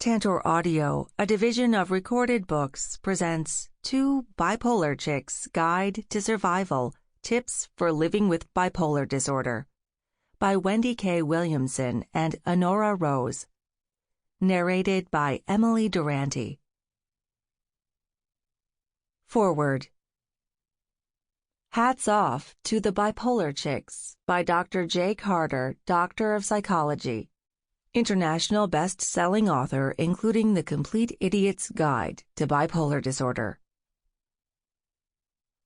Tantor Audio, a division of Recorded Books, presents Two Bipolar Chicks Guide to Survival, Tips for Living with Bipolar Disorder by Wendy K. Williamson and Honora Rose. Narrated by Emily Durante. Foreword. Hats Off to the Bipolar Chicks by Dr. J. Carter, Doctor of Psychology. International best-selling author, including The Complete Idiot's Guide to Bipolar Disorder.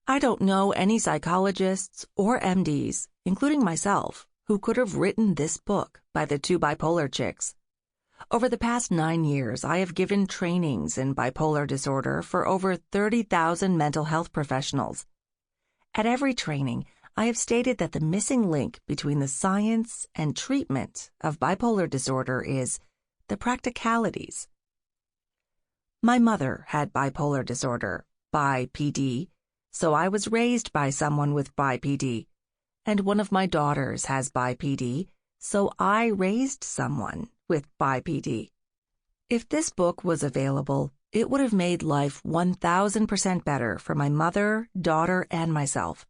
I don't know any psychologists or MDs, including myself, who could have written this book by the Two Bipolar Chicks. Over the past 9 years, I have given trainings in bipolar disorder for over 30,000 mental health professionals. At every training, I have stated that the missing link between the science and treatment of bipolar disorder is the practicalities. My mother had bipolar disorder, BiPD, so I was raised by someone with BiPD, and one of my daughters has BiPD, so I raised someone with BiPD. If this book was available, it would have made life 1,000% better for my mother, daughter, and myself.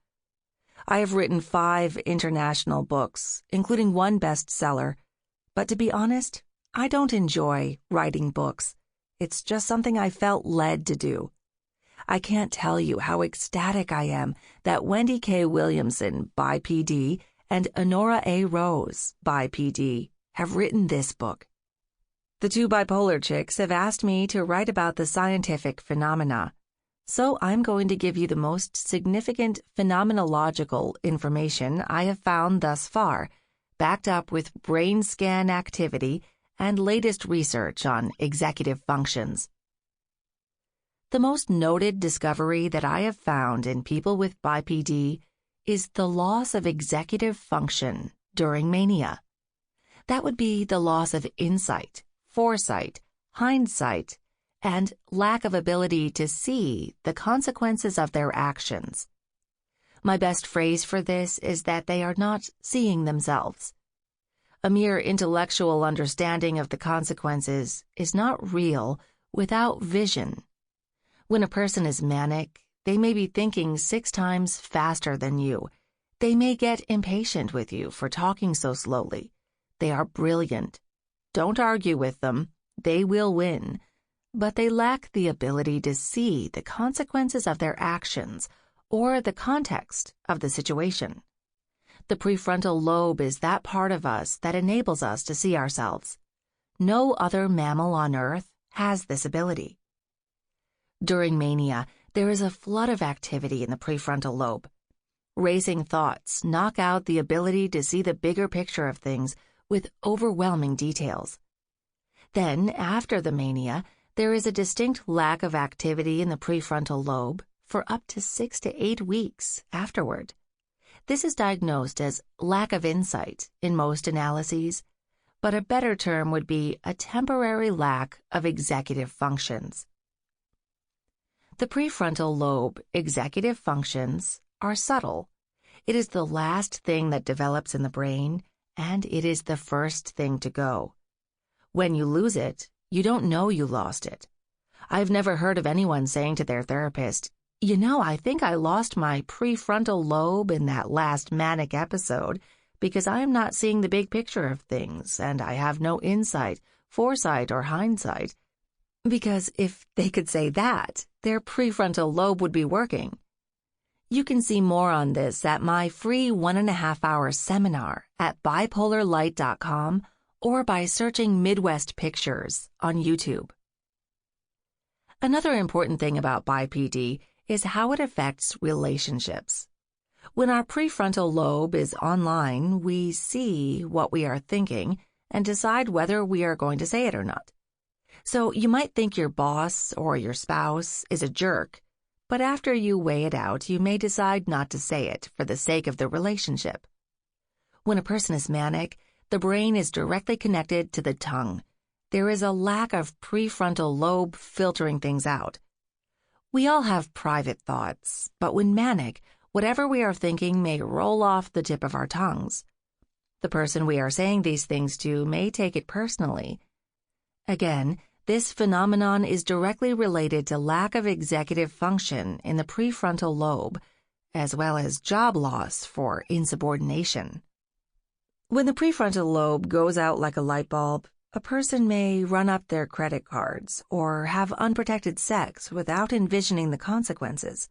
I have written 5 international books, including 1 bestseller, but to be honest, I don't enjoy writing books. It's just something I felt led to do. I can't tell you how ecstatic I am that Wendy K. Williamson, BiPD, and Honora A. Rose, BiPD, have written this book. The Two Bipolar Chicks have asked me to write about the scientific phenomena. So I'm going to give you the most significant phenomenological information I have found thus far, backed up with brain scan activity and latest research on executive functions. The most noted discovery that I have found in people with BiPD is the loss of executive function during mania. That would be the loss of insight, foresight, hindsight, and lack of ability to see the consequences of their actions. My best phrase for this is that they are not seeing themselves. A mere intellectual understanding of the consequences is not real without vision. When a person is manic, they may be thinking 6 times faster than you. They may get impatient with you for talking so slowly. They are brilliant. Don't argue with them. They will win. But they lack the ability to see the consequences of their actions or the context of the situation. The prefrontal lobe is that part of us that enables us to see ourselves. No other mammal on Earth has this ability. During mania, there is a flood of activity in the prefrontal lobe. Racing thoughts knock out the ability to see the bigger picture of things with overwhelming details. Then, after the mania, there is a distinct lack of activity in the prefrontal lobe for up to 6 to 8 weeks afterward. This is diagnosed as lack of insight in most analyses, but a better term would be a temporary lack of executive functions. The prefrontal lobe executive functions are subtle. It is the last thing that develops in the brain, and it is the first thing to go. When you lose it, you don't know you lost it. I've never heard of anyone saying to their therapist, I think I lost my prefrontal lobe in that last manic episode because I am not seeing the big picture of things and I have no insight, foresight, or hindsight. Because if they could say that, their prefrontal lobe would be working. You can see more on this at my free 1.5-hour seminar at bipolarlight.com or by searching Midwest Pictures on YouTube. Another important thing about BiPD is how it affects relationships. When our prefrontal lobe is online, we see what we are thinking and decide whether we are going to say it or not. So you might think your boss or your spouse is a jerk, but after you weigh it out, you may decide not to say it for the sake of the relationship. When a person is manic, the brain is directly connected to the tongue. There is a lack of prefrontal lobe filtering things out. We all have private thoughts, but when manic, whatever we are thinking may roll off the tip of our tongues. The person we are saying these things to may take it personally. Again, This phenomenon is directly related to lack of executive function in the prefrontal lobe, as well as job loss for insubordination. When the prefrontal lobe goes out like a light bulb, a person may run up their credit cards or have unprotected sex without envisioning the consequences.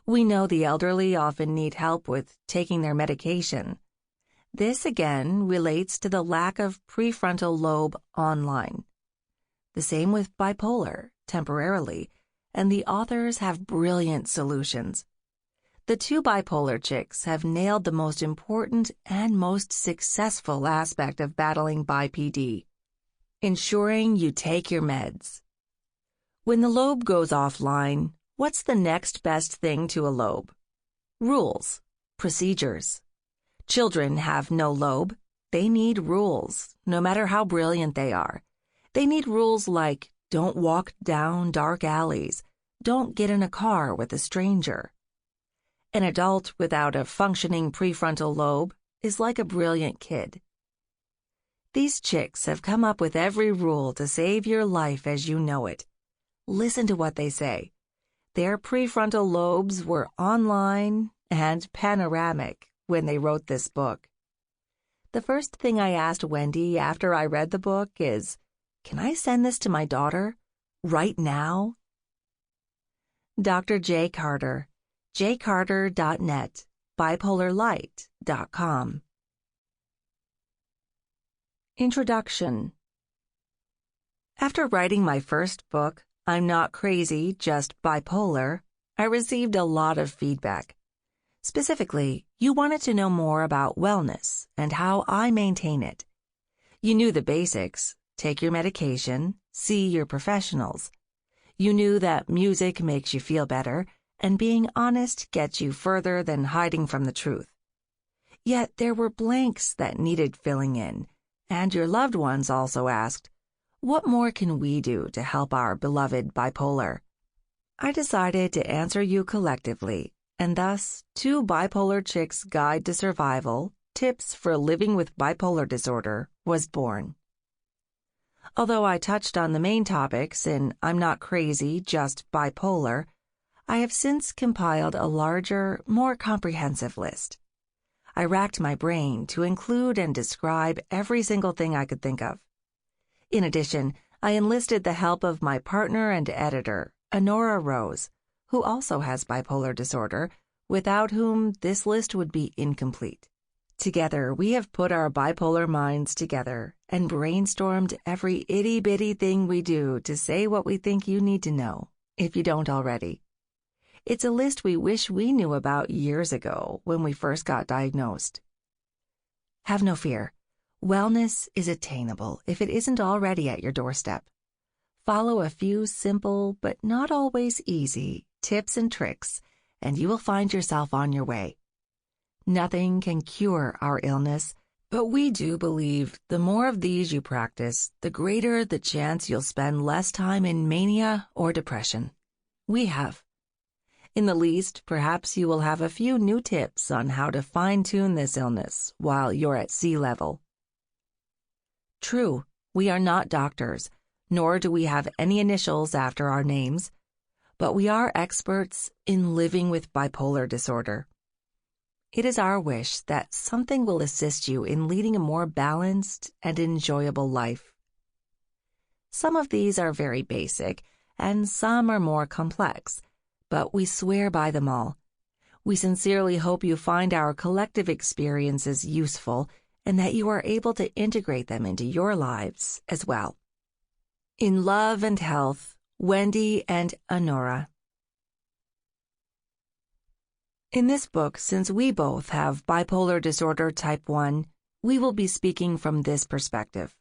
We know the elderly often need help with taking their medication. This again relates to the lack of prefrontal lobe online. The same with bipolar, temporarily, and the authors have brilliant solutions. The Two Bipolar Chicks have nailed the most important and most successful aspect of battling BiPD: ensuring you take your meds. When the lobe goes offline, what's the next best thing to a lobe? Rules, procedures. Children have no lobe. They need rules, no matter how brilliant they are. They need rules like don't walk down dark alleys, don't get in a car with a stranger. An adult without a functioning prefrontal lobe is like a brilliant kid. These chicks have come up with every rule to save your life as you know it. Listen to what they say. Their prefrontal lobes were online and panoramic when they wrote this book. The first thing I asked Wendy after I read the book is, can I send this to my daughter right now? Dr. J. Carter, jcarter.net, bipolarlight.com. Introduction. After writing my first book, I'm Not Crazy, Just Bipolar, I received a lot of feedback. Specifically, you wanted to know more about wellness and how I maintain it. You knew the basics: take your medication, see your professionals. You knew that music makes you feel better, and being honest gets you further than hiding from the truth. Yet there were blanks that needed filling in, and your loved ones also asked, what more can we do to help our beloved bipolar? I decided to answer you collectively, and thus Two Bipolar Chicks' Guide to Survival, Tips for Living with Bipolar Disorder, was born. Although I touched on the main topics in I'm Not Crazy, Just Bipolar, I have since compiled a larger, more comprehensive list. I racked my brain to include and describe every single thing I could think of. In addition, I enlisted the help of my partner and editor, Honora Rose, who also has bipolar disorder, without whom this list would be incomplete. Together, we have put our bipolar minds together and brainstormed every itty-bitty thing we do to say what we think you need to know, if you don't already. It's a list we wish we knew about years ago when we first got diagnosed. Have no fear. Wellness is attainable if it isn't already at your doorstep. Follow a few simple, but not always easy, tips and tricks, and you will find yourself on your way. Nothing can cure our illness, but we do believe the more of these you practice, the greater the chance you'll spend less time in mania or depression. We have. In the least, perhaps you will have a few new tips on how to fine-tune this illness while you're at sea level. True, we are not doctors, nor do we have any initials after our names, but we are experts in living with bipolar disorder. It is our wish that something will assist you in leading a more balanced and enjoyable life. Some of these are very basic, and some are more complex, but we swear by them all. We sincerely hope you find our collective experiences useful and that you are able to integrate them into your lives as well. In love and health, Wendy and Honora. In this book, since we both have bipolar disorder type 1, we will be speaking from this perspective.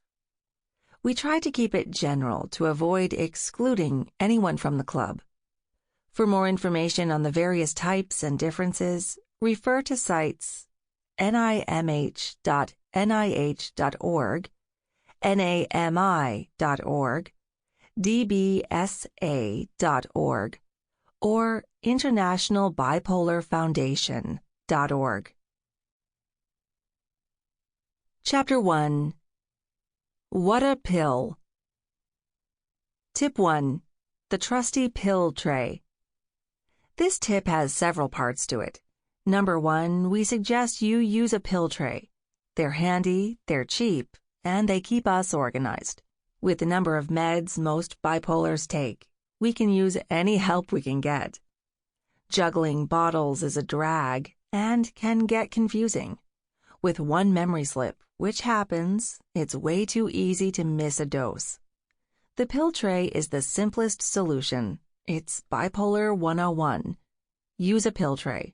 We try to keep it general to avoid excluding anyone from the club. For more information on the various types and differences, refer to sites nimh.nih.org, nami.org, dbsa.org, or internationalbipolarfoundation.org. Chapter 1. What a Pill. Tip 1. The trusty pill tray. This tip has several parts to it. Number 1, we suggest you use a pill tray. They're handy, they're cheap, and they keep us organized. With the number of meds most bipolars take, we can use any help we can get. Juggling bottles is a drag and can get confusing. With one memory slip, which happens, it's way too easy to miss a dose. The pill tray is the simplest solution. It's Bipolar 101. Use a pill tray.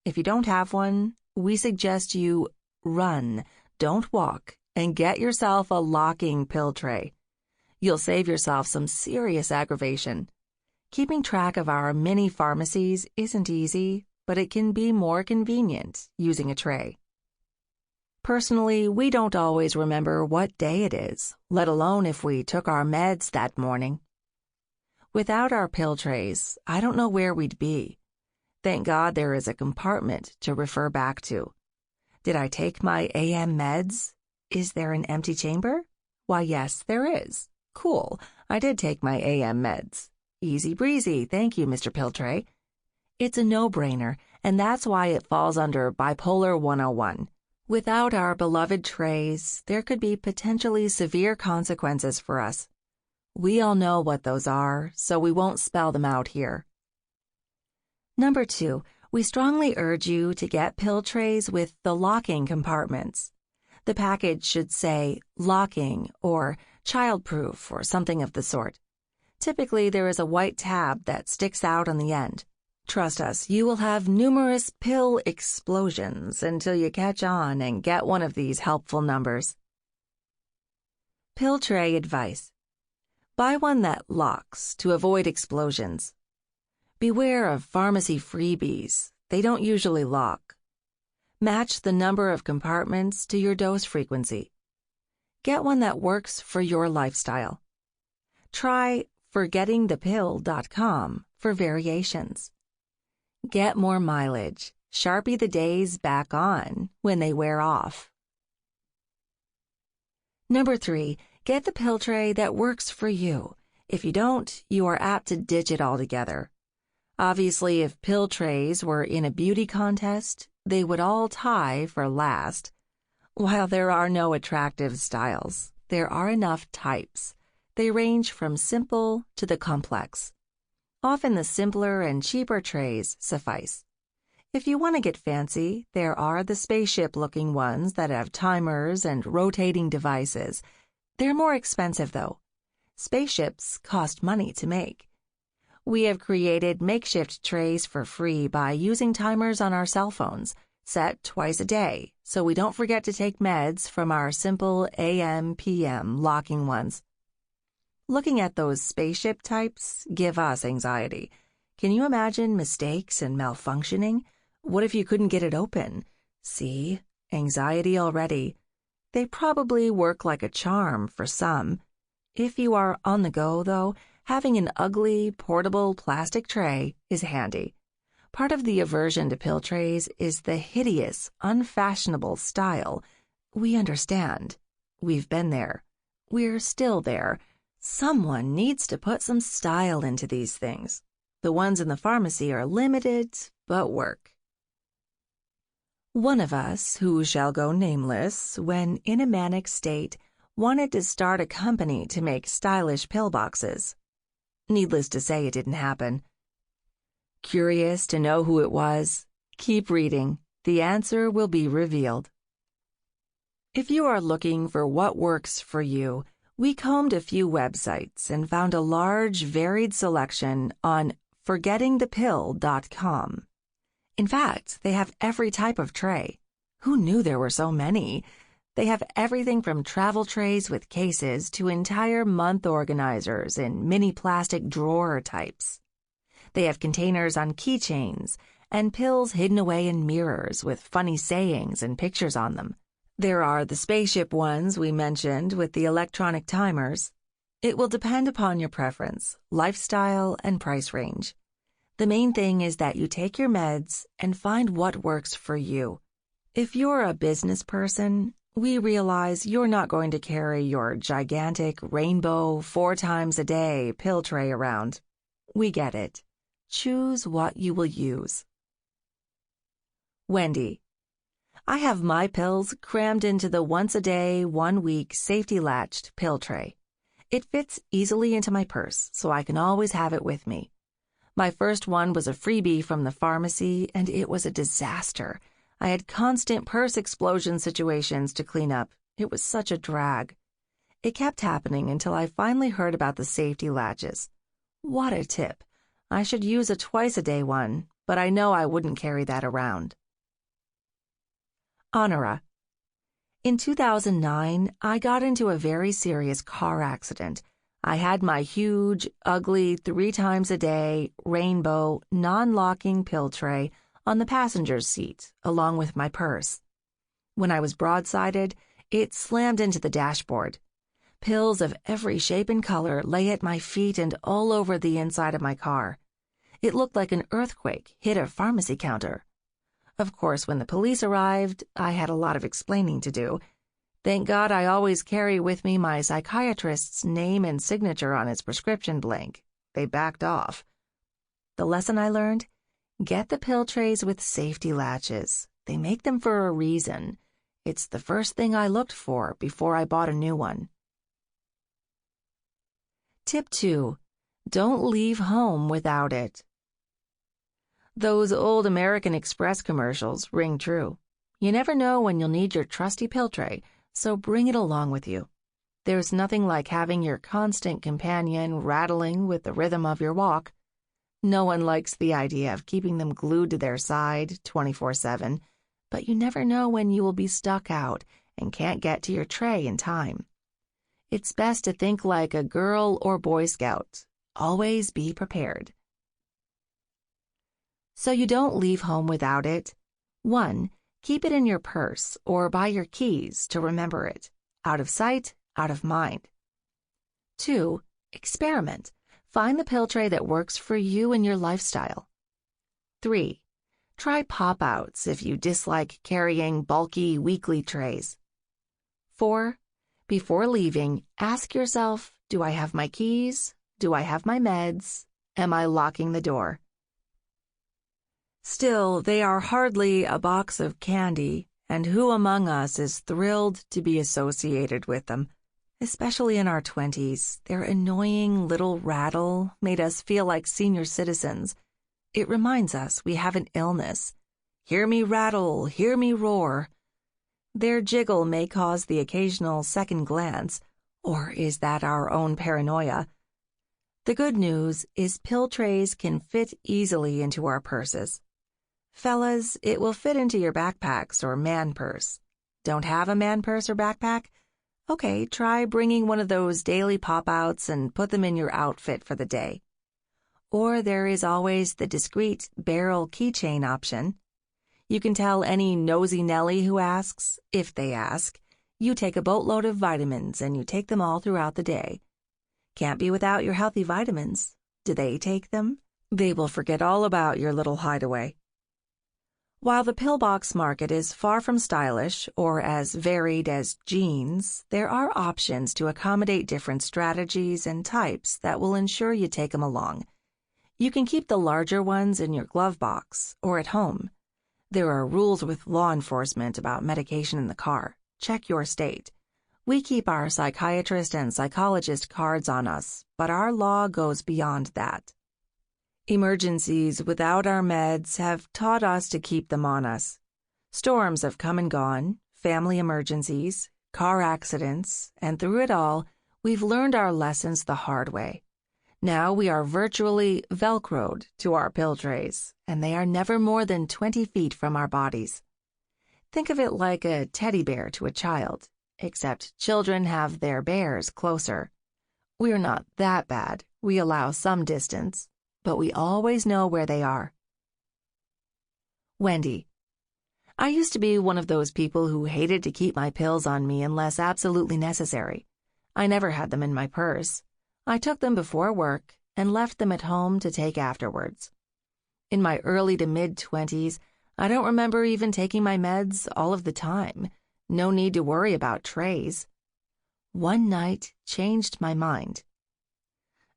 If you don't have one, we suggest you run, don't walk, and get yourself a locking pill tray. You'll save yourself some serious aggravation. Keeping track of our mini pharmacies isn't easy, but it can be more convenient using a tray. Personally, we don't always remember what day it is, let alone if we took our meds that morning. Without our pill trays, I don't know where we'd be. Thank God there is a compartment to refer back to. Did I take my AM meds? Is there an empty chamber? Why, yes, there is. Cool, I did take my AM meds. Easy breezy, thank you, Mr. Pill Tray. It's a no-brainer, and that's why it falls under Bipolar 101. Without our beloved trays, there could be potentially severe consequences for us. We all know what those are, so we won't spell them out here. Number 2, we strongly urge you to get pill trays with the locking compartments. The package should say locking or childproof or something of the sort. Typically, there is a white tab that sticks out on the end. Trust us, you will have numerous pill explosions until you catch on and get one of these helpful numbers. Pill tray advice. Buy one that locks to avoid explosions. Beware of pharmacy freebies. They don't usually lock. Match the number of compartments to your dose frequency. Get one that works for your lifestyle. Try forgettingthepill.com for variations. Get more mileage. Sharpie the days back on when they wear off. Number 3, get the pill tray that works for you. If you don't, you are apt to ditch it altogether. Obviously, if pill trays were in a beauty contest, they would all tie for last. While there are no attractive styles, there are enough types. They range from simple to the complex. Often the simpler and cheaper trays suffice. If you want to get fancy, there are the spaceship-looking ones that have timers and rotating devices. They're more expensive, though. Spaceships cost money to make. We have created makeshift trays for free by using timers on our cell phones, set twice a day, so we don't forget to take meds from our simple AM/PM locking ones. Looking at those spaceship types give us anxiety. Can you imagine mistakes and malfunctioning? What if you couldn't get it open? See? Anxiety already. They probably work like a charm for some. If you are on the go, though, having an ugly, portable plastic tray is handy. Part of the aversion to pill trays is the hideous, unfashionable style. We understand. We've been there. We're still there. Someone needs to put some style into these things. The ones in the pharmacy are limited, but work. One of us, who shall go nameless, when in a manic state, wanted to start a company to make stylish pill boxes. Needless to say, it didn't happen. Curious to know who it was? Keep reading. The answer will be revealed. If you are looking for what works for you, we combed a few websites and found a large, varied selection on forgettingthepill.com. In fact, they have every type of tray. Who knew there were so many? They have everything from travel trays with cases to entire month organizers in mini plastic drawer types. They have containers on keychains and pills hidden away in mirrors with funny sayings and pictures on them. There are the spaceship ones we mentioned with the electronic timers. It will depend upon your preference, lifestyle, and price range. The main thing is that you take your meds and find what works for you. If you're a business person, We realize you're not going to carry your gigantic rainbow 4 times a day pill tray around. We get it. Choose what you will use. Wendy. I have my pills crammed into the once-a-day, 1-week safety-latched pill tray. It fits easily into my purse, so I can always have it with me. My first one was a freebie from the pharmacy, and it was a disaster. I had constant purse explosion situations to clean up. It was such a drag. It kept happening until I finally heard about the safety latches. What a tip. I should use a twice-a-day one, but I know I wouldn't carry that around. Honora. In 2009, I got into a very serious car accident. I had my huge, ugly 3 times a day, rainbow, non-locking pill tray on the passenger's seat, along with my purse. When I was broadsided, it slammed into the dashboard. Pills of every shape and color lay at my feet and all over the inside of my car. It looked like an earthquake hit a pharmacy counter. Of course, when the police arrived, I had a lot of explaining to do. Thank God I always carry with me my psychiatrist's name and signature on his prescription blank. They backed off. The lesson I learned? Get the pill trays with safety latches. They make them for a reason. It's the first thing I looked for before I bought a new one. Tip 2. Don't leave home without it. Those old American Express commercials ring true. You never know when you'll need your trusty pill tray, so bring it along with you. There's nothing like having your constant companion rattling with the rhythm of your walk. No one likes the idea of keeping them glued to their side 24/7, but you never know when you will be stuck out and can't get to your tray in time. It's best to think like a Girl or Boy Scout. Always be prepared. So you don't leave home without it. 1. Keep it in your purse or by your keys to remember it. Out of sight, out of mind. 2. Experiment. Find the pill tray that works for you and your lifestyle. 3. Try pop-outs if you dislike carrying bulky weekly trays. 4. Before leaving, ask yourself, do I have my keys? Do I have my meds? Am I locking the door? Still, they are hardly a box of candy, and who among us is thrilled to be associated with them? Especially in our 20s, their annoying little rattle made us feel like senior citizens. It reminds us we have an illness. Hear me rattle, hear me roar. Their jiggle may cause the occasional second glance, or is that our own paranoia? The good news is pill trays can fit easily into our purses. Fellas, it will fit into your backpacks or man purse. Don't have a man purse or backpack? Okay, try bringing one of those daily pop-outs and put them in your outfit for the day. Or there is always the discreet barrel keychain option. You can tell any nosy Nelly who asks, if they ask, you take a boatload of vitamins and you take them all throughout the day. Can't be without your healthy vitamins. Do they take them? They will forget all about your little hideaway. While the pillbox market is far from stylish or as varied as jeans, there are options to accommodate different strategies and types that will ensure you take them along. You can keep the larger ones in your glove box or at home. There are rules with law enforcement about medication in the car. Check your state. We keep our psychiatrist and psychologist cards on us, but our law goes beyond that. Emergencies without our meds have taught us to keep them on us. Storms have come and gone, family emergencies, car accidents, and through it all, we've learned our lessons the hard way. Now we are virtually Velcroed to our pill trays, and they are never more than 20 feet from our bodies. Think of it like a teddy bear to a child, except children have their bears closer. We're not that bad. We allow some distance, but we always know where they are. Wendy. I used to be one of those people who hated to keep my pills on me unless absolutely necessary. I never had them in my purse. I took them before work and left them at home to take afterwards. In my early to mid-20s, I don't remember even taking my meds all of the time. No need to worry about trays. One night changed my mind.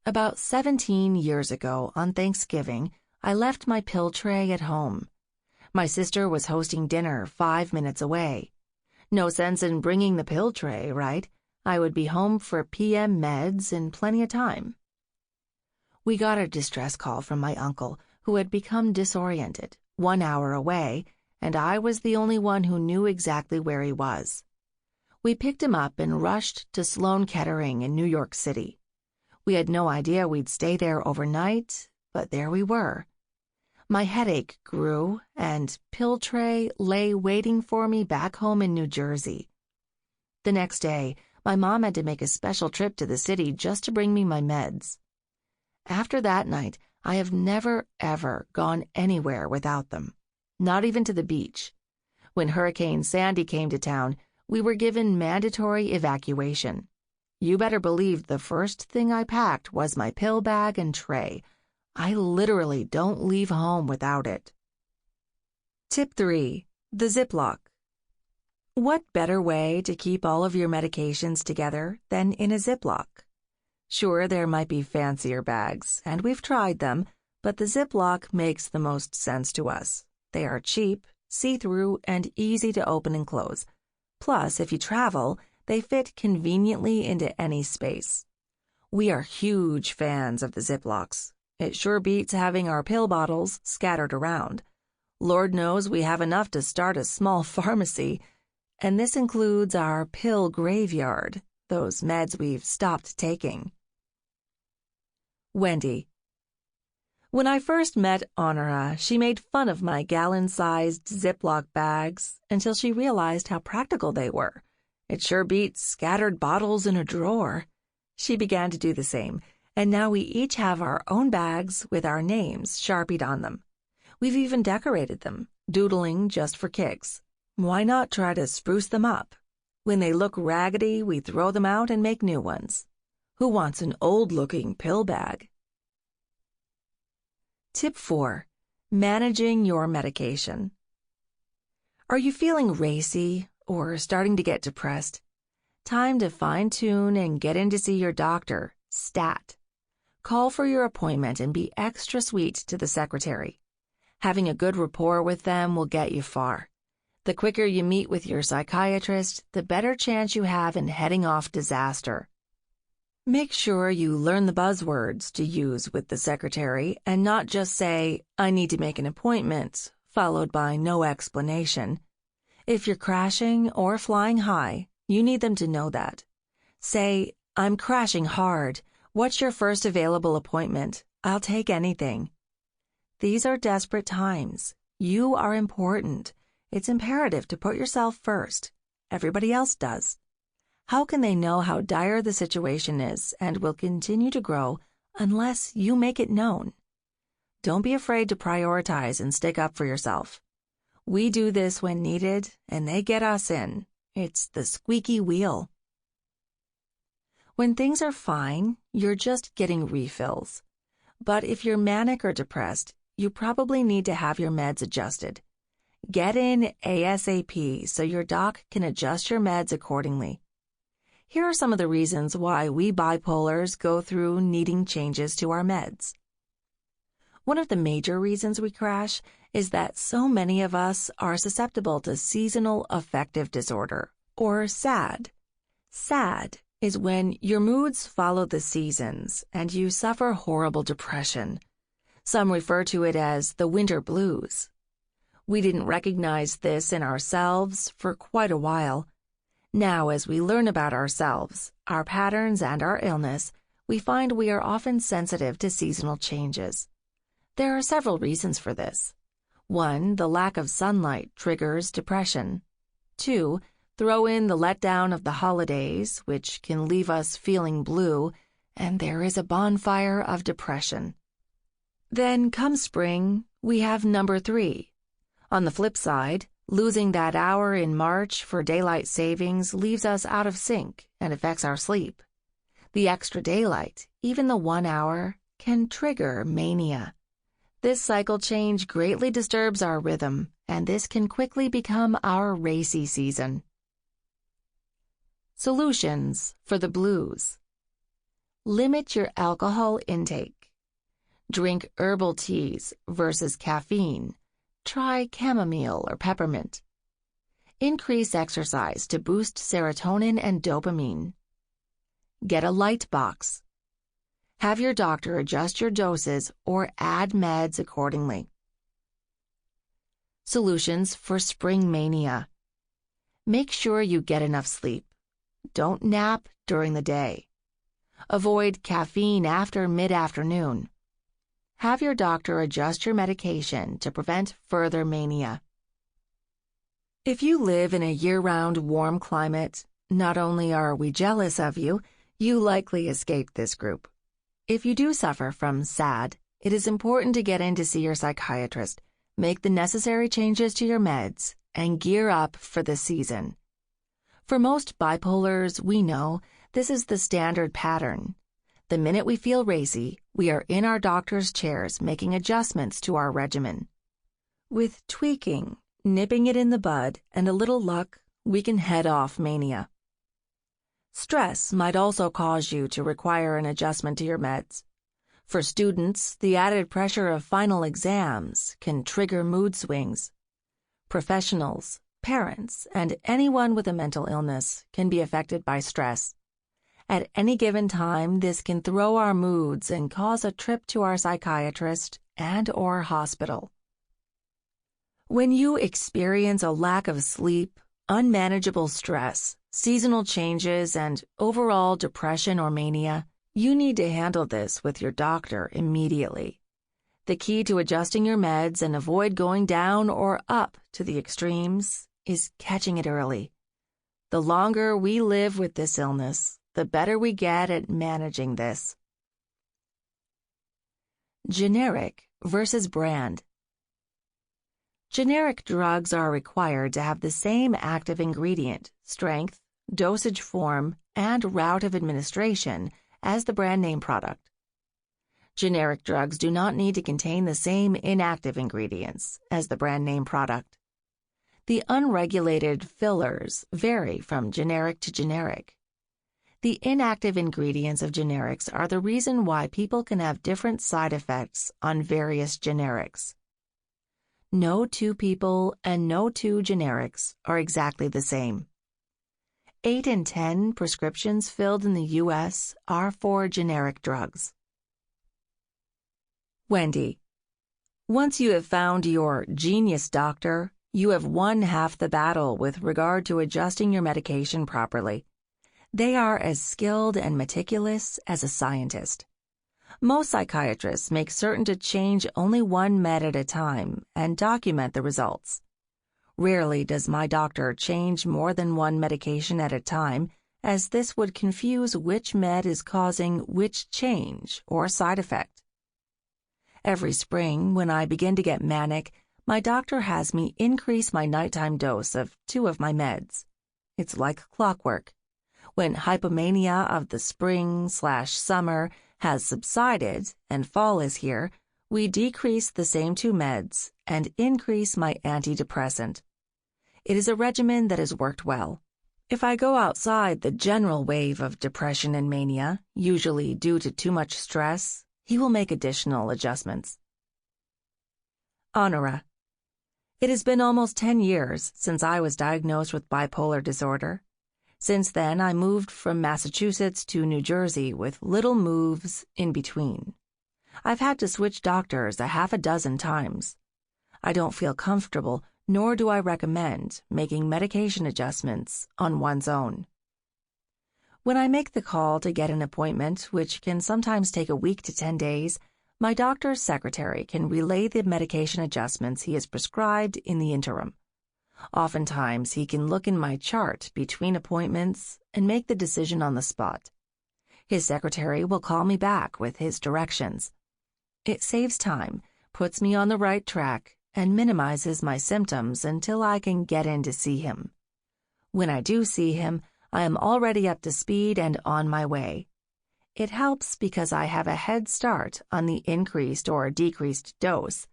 About 17 years ago, on Thanksgiving, I left my pill tray at home. My sister was hosting dinner 5 minutes away. No sense in bringing the pill tray, right? I would be home for PM meds in plenty of time. We got a distress call from my uncle, who had become disoriented, 1 hour away, and I was the only one who knew exactly where he was. We picked him up and rushed to Sloan Kettering in New York City. We had no idea we'd stay there overnight, but there we were. My headache grew, and pill tray lay waiting for me back home in New Jersey. The next day, my mom had to make a special trip to the city just to bring me my meds. After that night, I have never, ever gone anywhere without them, not even to the beach. When Hurricane Sandy came to town, we were given mandatory evacuation. You better believe the first thing I packed was my pill bag and tray. I literally don't leave home without it. Tip 3. The Ziploc. What better way to keep all of your medications together than in a Ziploc? Sure, there might be fancier bags, and we've tried them, but the Ziploc makes the most sense to us. They are cheap, see-through, and easy to open and close. Plus, if you travel, they fit conveniently into any space. We are huge fans of the Ziplocs. It sure beats having our pill bottles scattered around. Lord knows we have enough to start a small pharmacy, and this includes our pill graveyard, those meds we've stopped taking. Wendy. When I first met Honora, she made fun of my gallon-sized Ziploc bags until she realized how practical they were. It sure beats scattered bottles in a drawer. She began to do the same, and now we each have our own bags with our names Sharpied on them. We've even decorated them, doodling just for kicks. Why not try to spruce them up? When they look raggedy, we throw them out and make new ones. Who wants an old-looking pill bag? Tip 4. Managing your medication. Are you feeling racy or starting to get depressed? Time to fine-tune and get in to see your doctor, stat. Call for your appointment and be extra sweet to the secretary. Having a good rapport with them will get you far. The quicker you meet with your psychiatrist, the better chance you have in heading off disaster. Make sure you learn the buzzwords to use with the secretary and not just say, "I need to make an appointment," followed by no explanation. If you're crashing or flying high, you need them to know that. Say, "I'm crashing hard. What's your first available appointment? I'll take anything." These are desperate times. You are important. It's imperative to put yourself first. Everybody else does. How can they know how dire the situation is and will continue to grow unless you make it known? Don't be afraid to prioritize and stick up for yourself. We do this when needed, and they get us in. It's the squeaky wheel. When things are fine, you're just getting refills. But if you're manic or depressed, you probably need to have your meds adjusted. Get in ASAP so your doc can adjust your meds accordingly. Here are some of the reasons why we bipolars go through needing changes to our meds. One of the major reasons we crash is that so many of us are susceptible to seasonal affective disorder, or SAD. SAD is when your moods follow the seasons and you suffer horrible depression. Some refer to it as the winter blues. We didn't recognize this in ourselves for quite a while. Now, as we learn about ourselves, our patterns, and our illness, we find we are often sensitive to seasonal changes. There are several reasons for this. 1, the lack of sunlight triggers depression. 2, throw in the letdown of the holidays, which can leave us feeling blue, and there is a bonfire of depression. Then, come spring, we have number 3. On the flip side, losing that hour in March for daylight savings leaves us out of sync and affects our sleep. The extra daylight, even the 1 hour, can trigger mania. This cycle change greatly disturbs our rhythm, and this can quickly become our racy season. Solutions for the blues. Limit your alcohol intake. Drink herbal teas versus caffeine. Try chamomile or peppermint. Increase exercise to boost serotonin and dopamine. Get a light box. Have your doctor adjust your doses or add meds accordingly. Solutions for spring mania. Make sure you get enough sleep. Don't nap during the day. Avoid caffeine after mid-afternoon. Have your doctor adjust your medication to prevent further mania. If you live in a year-round warm climate, not only are we jealous of you, you likely escaped this group. If you do suffer from SAD, it is important to get in to see your psychiatrist, make the necessary changes to your meds, and gear up for the season. For most bipolars, we know this is the standard pattern. The minute we feel racy, we are in our doctor's chairs making adjustments to our regimen. With tweaking, nipping it in the bud, and a little luck, we can head off mania. Stress might also cause you to require an adjustment to your meds. For students, the added pressure of final exams can trigger mood swings. Professionals, parents, and anyone with a mental illness can be affected by stress. At any given time, this can throw our moods and cause a trip to our psychiatrist and/or hospital. When you experience a lack of sleep, unmanageable stress, seasonal changes, and overall depression or mania, you need to handle this with your doctor immediately. The key to adjusting your meds and avoid going down or up to the extremes is catching it early. The longer we live with this illness, the better we get at managing this. Generic versus brand. Generic drugs are required to have the same active ingredient, strength, dosage form, and route of administration as the brand name product. Generic drugs do not need to contain the same inactive ingredients as the brand name product. The unregulated fillers vary from generic to generic. The inactive ingredients of generics are the reason why people can have different side effects on various generics. No two people and no two generics are exactly the same. 8 in 10 prescriptions filled in the U.S. are for generic drugs. Wendy. Once you have found your genius doctor, you have won half the battle with regard to adjusting your medication properly. They are as skilled and meticulous as a scientist. Most psychiatrists make certain to change only one med at a time and document the results. Rarely does my doctor change more than one medication at a time, as this would confuse which med is causing which change or side effect. Every spring, when I begin to get manic, my doctor has me increase my nighttime dose of 2 of my meds. It's like clockwork. When hypomania of the spring/summer has subsided and fall is here, we decrease the same 2 meds and increase my antidepressant. It is a regimen that has worked well. If I go outside the general wave of depression and mania, usually due to too much stress, he will make additional adjustments. Honora. It has been almost 10 years since I was diagnosed with bipolar disorder. Since then, I moved from Massachusetts to New Jersey with little moves in between. I've had to switch doctors a half a dozen times. I don't feel comfortable, nor do I recommend making medication adjustments on one's own. When I make the call to get an appointment, which can sometimes take a week to 10 days, my doctor's secretary can relay the medication adjustments he has prescribed in the interim. Oftentimes, he can look in my chart between appointments and make the decision on the spot. His secretary will call me back with his directions. It saves time, puts me on the right track, and minimizes my symptoms until I can get in to see him. When I do see him, I am already up to speed and on my way. It helps because I have a head start on the increased or decreased dose.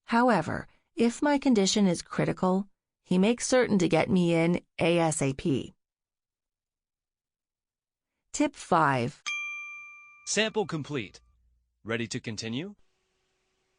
However, if my condition is critical, he makes certain to get me in ASAP. Tip 5. Sample complete. Ready to continue?